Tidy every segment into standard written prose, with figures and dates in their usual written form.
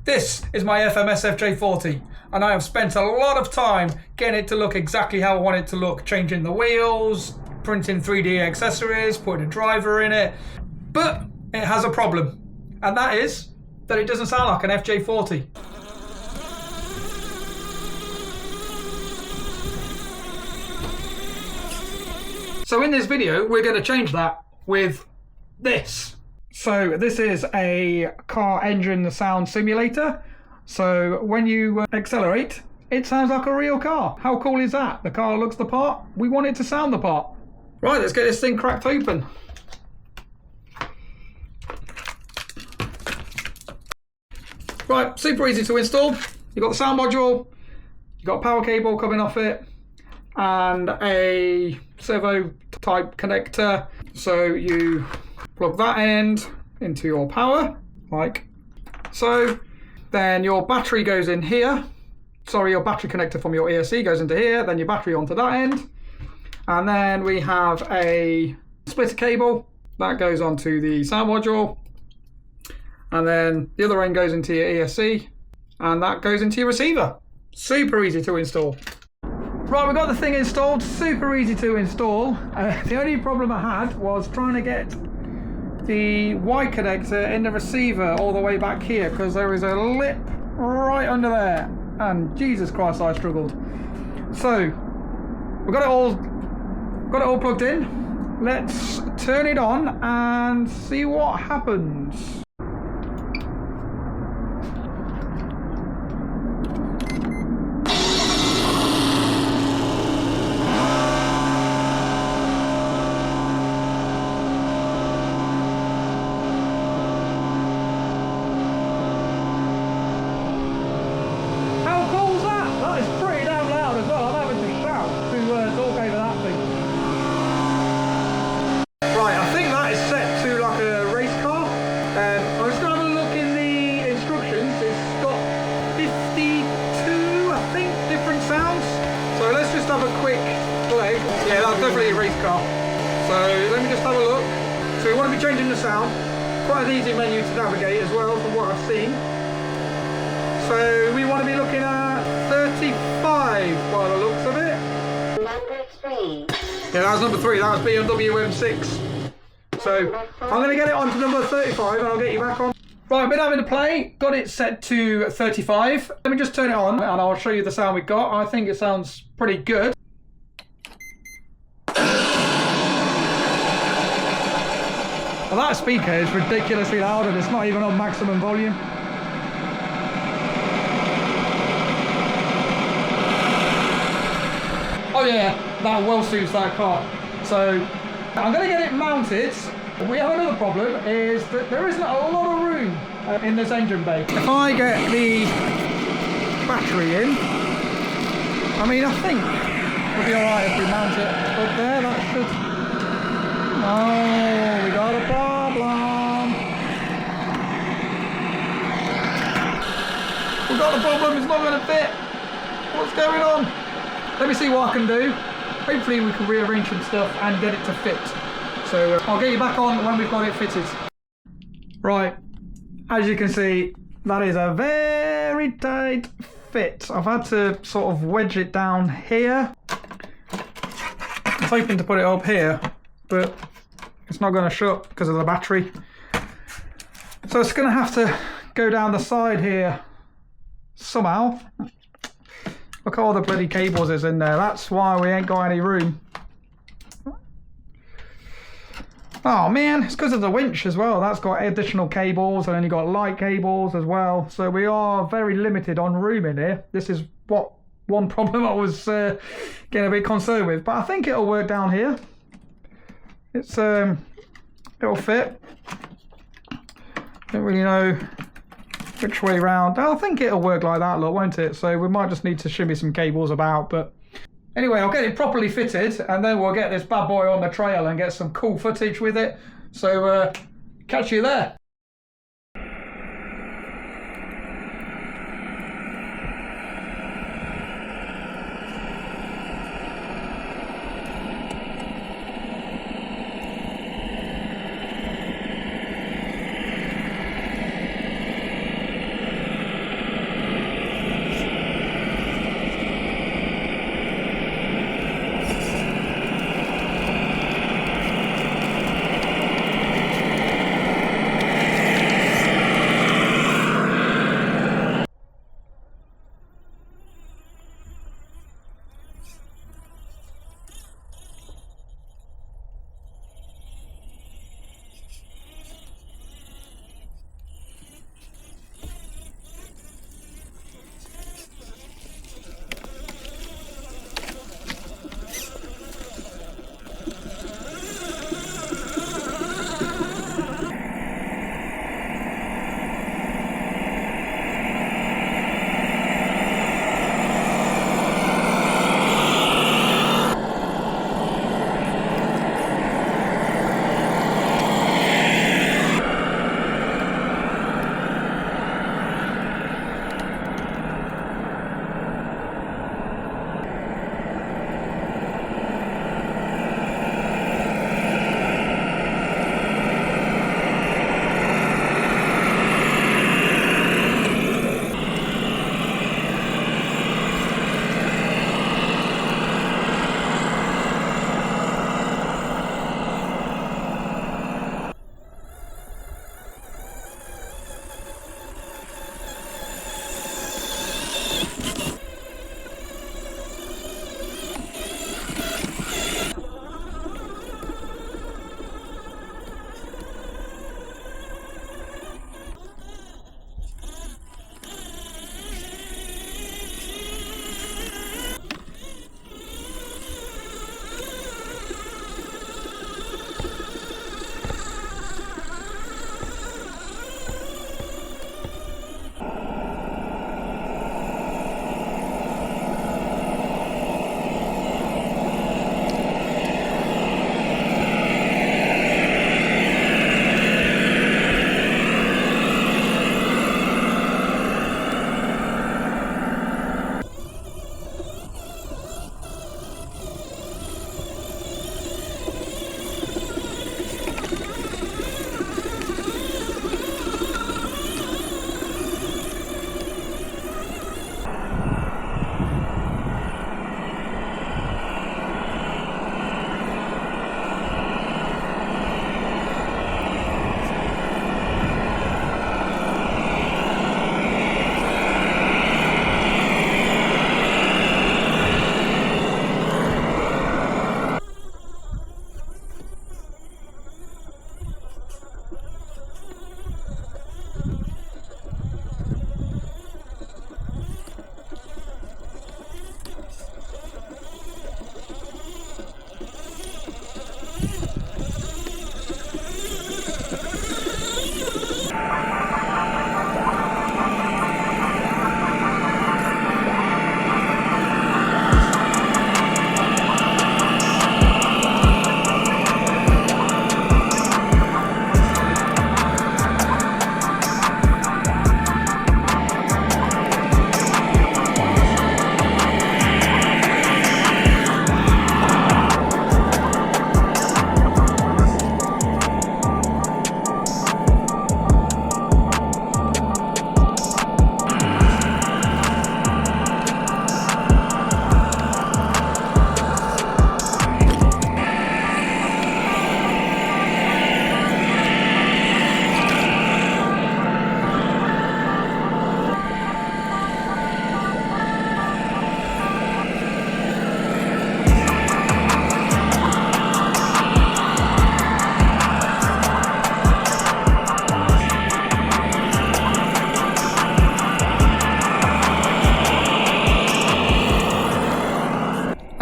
This is my FMS FJ40 and I have spent a lot of time getting it to look exactly how I want it to look, changing the wheels, printing 3D accessories, putting a driver in it, but it has a problem, and that is that it doesn't sound like an FJ40. So in this video we're going to change that with this. So this is a car engine sound simulator. So when you accelerate, it sounds like a real car. How cool is that? The car looks the part. We want it to sound the part. Right, let's get this thing cracked open. Right, super easy to install. You've got the sound module, you've got a power cable coming off it, and a servo type connector. So you plug that end into your power, like so. Then your battery goes in here. Sorry, your battery connector from your ESC goes into here, then your battery onto that end. And then we have a splitter cable that goes onto the sound module. And then the other end goes into your ESC, and that goes into your receiver. Super easy to install. Right, we've got the thing installed, super easy to install. The only problem I had was trying to get the Y connector in the receiver all the way back here, because there is a lip right under there, and Jesus Christ, I struggled. So we've got it all plugged in. Let's turn it on and see what happens. Have a quick play. Yeah, that's definitely a race car. So let me just have a look. So we want to be changing the sound. Quite an easy menu to navigate as well from what I've seen. So we want to be looking at 35 by the looks of it. Number 3. Yeah, that was number 3. That was BMW M6. So I'm going to get it on to number 35 and I'll get you back on. Right, I've been having to play, got it set to 35. Let me just turn it on and I'll show you the sound we got. I think it sounds pretty good. Well, that speaker is ridiculously loud and it's not even on maximum volume. Oh yeah, that well suits that car. So I'm going to get it mounted. We have another problem, is that there isn't a lot of room in this engine bay. If I get the battery in, I mean, I think we'll be alright if we mount it up there. That should... Oh, we got a problem. We've got a problem, it's not going to fit. What's going on? Let me see what I can do. Hopefully we can rearrange some stuff and get it to fit. So I'll get you back on when we've got it fitted. Right, as you can see, that is a very tight fit. I've had to sort of wedge it down here. I was hoping to put it up here, but it's not going to shut because of the battery. So it's going to have to go down the side here somehow. Look at all the bloody cables is in there. That's why we ain't got any room. Oh man, it's because of the winch as well. That's got additional cables, and then you've got light cables as well. So we are very limited on room in here. This is what one problem I was getting a bit concerned with. But I think it'll work down here. It's it'll fit. Don't really know which way round. I think it'll work like that, look, won't it? So we might just need to shimmy some cables about, but anyway, I'll get it properly fitted and then we'll get this bad boy on the trail and get some cool footage with it. So catch you there.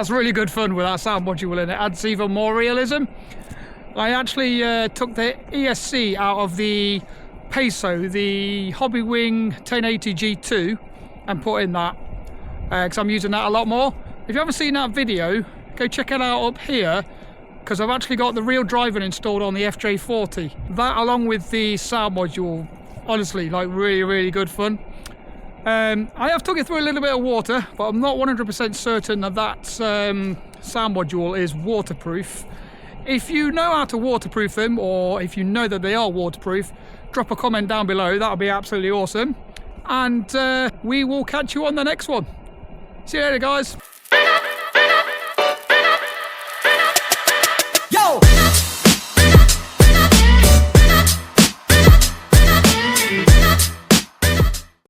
That's really good fun with that sound module in it. Adds even more realism. I actually took the ESC out of the Peso, the Hobby Wing 1080 G2, and put in that because I'm using that a lot more. If you haven't seen that video, go check it out up here, because I've actually got the real driving installed on the FJ40. That, along with the sound module, honestly, like really good fun. I have took it through a little bit of water, but I'm not 100% certain that sound module is waterproof. If you know how to waterproof them, or if you know that they are waterproof, drop a comment down below. That'll be absolutely awesome. And we will catch you on the next one. See you later, guys.